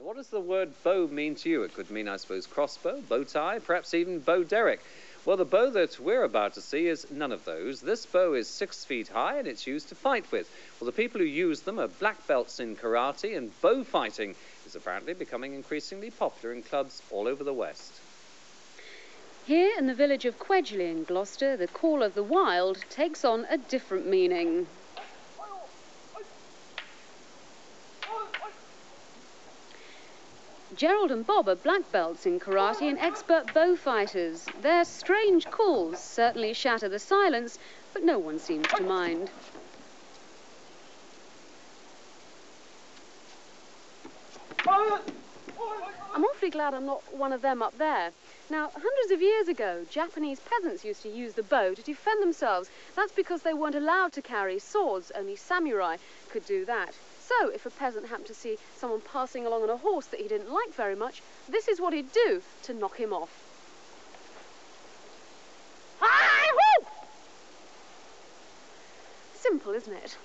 What does the word bow mean to you? It could mean, I suppose, crossbow, bow tie, perhaps even bow derrick. Well, the bow that we're about to see is none of those. This bow is 6 feet high and it's used to fight with. Well, the people who use them are black belts in karate, and bow fighting is apparently becoming increasingly popular in clubs all over the West. Here in the village of Quedgeley in Gloucester, the call of the wild takes on a different meaning. Gerald and Bob are black belts in karate and expert bow fighters. Their strange calls certainly shatter the silence, but no one seems to mind. I'm awfully glad I'm not one of them up there. Now, hundreds of years ago, Japanese peasants used to use the bow to defend themselves. That's because they weren't allowed to carry swords. Only samurai could do that. So, if a peasant happened to see someone passing along on a horse that he didn't like very much, this is what he'd do to knock him off. Simple, isn't it?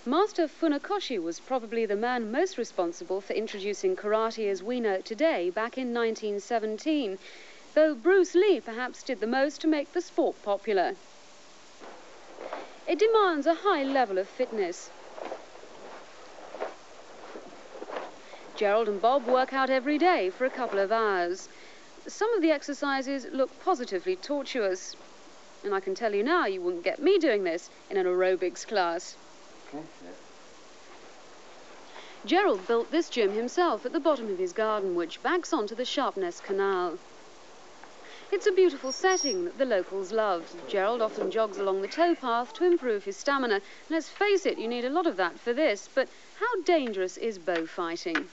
Master Funakoshi was probably the man most responsible for introducing karate as we know it today back in 1917, though Bruce Lee perhaps did the most to make the sport popular. It demands a high level of fitness. Gerald and Bob work out every day for a couple of hours. Some of the exercises look positively tortuous, and I can tell you now you wouldn't get me doing this in an aerobics class. Okay. Gerald built this gym himself at the bottom of his garden, which backs onto the Sharpness Canal. It's a beautiful setting that the locals love. Gerald often jogs along the towpath to improve his stamina. Let's face it, you need a lot of that for this, but how dangerous is bow fighting?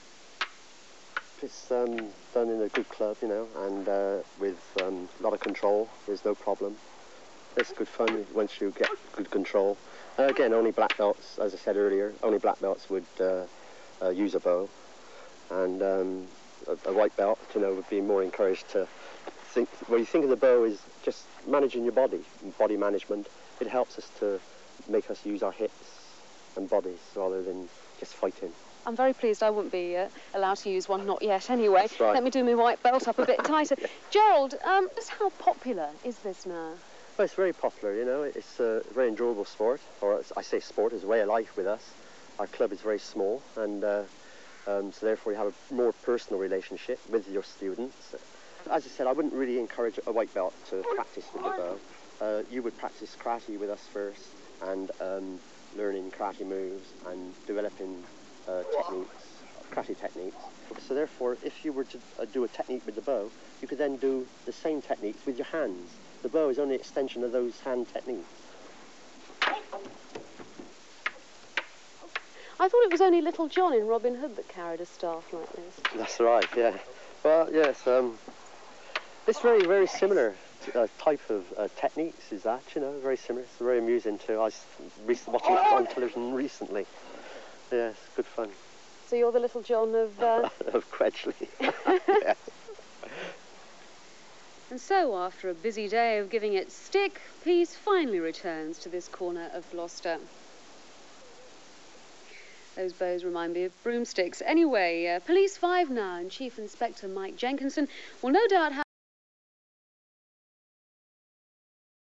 It's done in a good club, you know, and with a lot of control. There's no problem. It's good fun once you get good control. Again, only black belts, as I said earlier, only black belts would use a bow, and a white belt, you know, would be more encouraged to think. When you think of the bow is just managing your body management. It helps us to make us use our hips and bodies rather than just fighting. I'm very pleased I wouldn't be allowed to use one, not yet anyway. That's right. Let me do my white belt up a bit tighter. Gerald, just how popular is this now? Well, it's very popular, you know. It's a very enjoyable sport, or I say sport, is a way of life with us. Our club is very small, and so therefore you have a more personal relationship with your students. As I said, I wouldn't really encourage a white belt to practice with the bow. You would practice karate with us first, and learning karate moves and developing karate techniques. So therefore, if you were to do a technique with the bow, you could then do the same techniques with your hands. The bow is only an extension of those hand techniques. I thought it was only Little John in Robin Hood that carried a staff like this. That's right, yeah. Well, yes, it's very, very similar type of techniques, is that, you know, very similar. It's very amusing too. I was watching it on television recently. Yeah, it's good fun. So you're the Little John of... of Quedgeley. Yeah. And so, after a busy day of giving it stick, peace finally returns to this corner of Gloucester. Those bows remind me of broomsticks. Anyway, Police 5 now, and Chief Inspector Mike Jenkinson will no doubt have